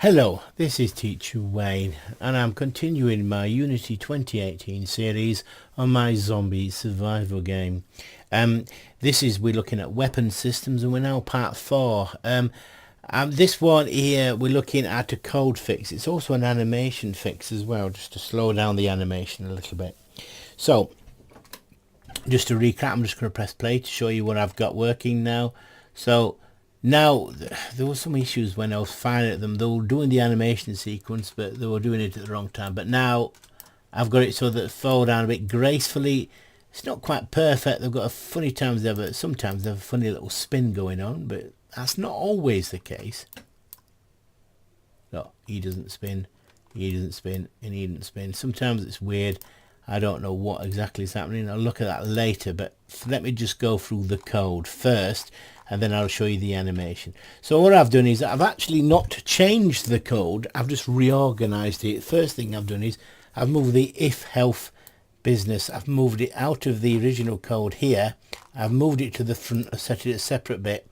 Hello, this is Teacher Wayne and I'm continuing my Unity 2018 series on my zombie survival game. We're looking at weapon systems and we're now part 4. This one here we're looking at a code fix. It's also an animation fix as well, just to slow down the animation a little bit. So just to recap, I'm just going to press play to show you what I've got working now. So now, there were some issues when I was firing at them. They were doing the animation sequence, but they were doing it at the wrong time. But now, I've got it so that it fall down a bit gracefully. It's not quite perfect. They've got a funny times there, but sometimes they have a funny little spin going on. But that's not always the case. No, he doesn't spin, he doesn't spin, and he doesn't spin. Sometimes it's weird. I don't know what exactly is happening. I'll look at that later, but let me just go through the code first and then I'll show you the animation. So what I've done is I've actually not changed the code, I've just reorganized it. First thing I've done is I've moved the if health business, I've moved it out of the original code here, I've moved it to the front, I've set it a separate bit.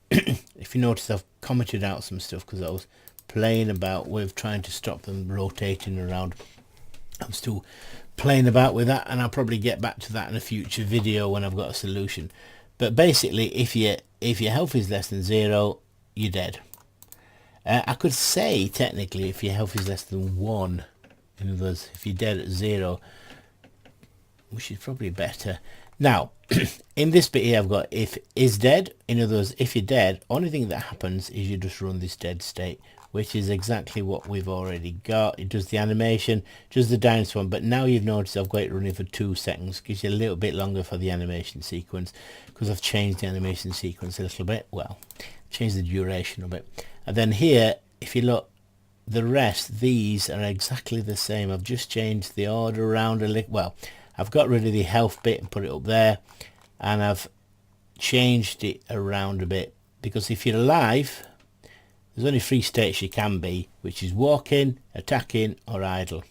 If you notice, I've commented out some stuff because I was playing about with trying to stop them rotating around. I'm still playing about with that, and I'll probably get back to that in a future video when I've got a solution. But basically, if your health is less than 0, you're dead. I could say technically if your health is less than 1, in other words, if you're dead at 0, which is probably better. Now, in this bit here, I've got if is dead. In other words, if you're dead, only thing that happens is you just run this dead state, which is exactly what we've already got. It does the animation, does the dinosaur one, but now you've noticed I've got it running for 2 seconds. Gives you a little bit longer for the animation sequence because I've changed the animation sequence a little bit. Well, changed the duration a bit. And then here, if you look, the rest, these are exactly the same. I've just changed the order around a little. Well, I've got rid of the health bit and put it up there, and I've changed it around a bit because if you're alive, there's only 3 states you can be, which is walking, attacking, or idle.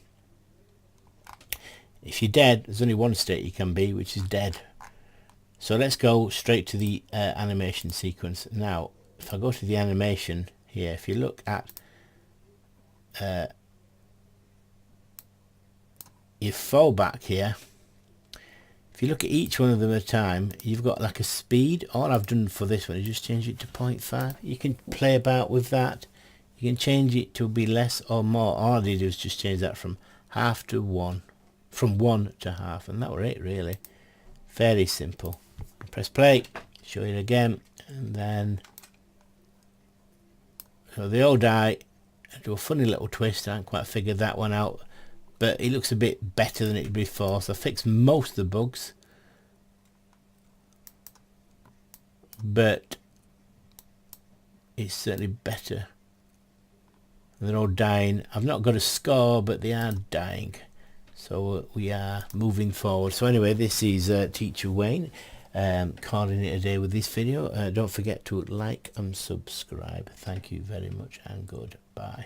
If you're dead, there's only 1 state you can be, which is dead. So let's go straight to the animation sequence. Now, if I go to the animation here, if you look at your fallback here, if you look at each one of them at a time, you've got like a speed. All I've done for this one is just change it to 0.5. You can play about with that. You can change it to be less or more. All I did was just change that from half to 1. From 1 to half. And that were it really. Very simple. Press play. Show it again. And then so they all die. I do a funny little twist. I haven't quite figured that one out. But it looks a bit better than it did before, so I fixed most of the bugs, but it's certainly better. They're all dying. I've not got a score, but they are dying, so we are moving forward. So anyway, this is Teacher Wayne calling it a day with this video. Don't forget to like and subscribe. Thank you very much and goodbye.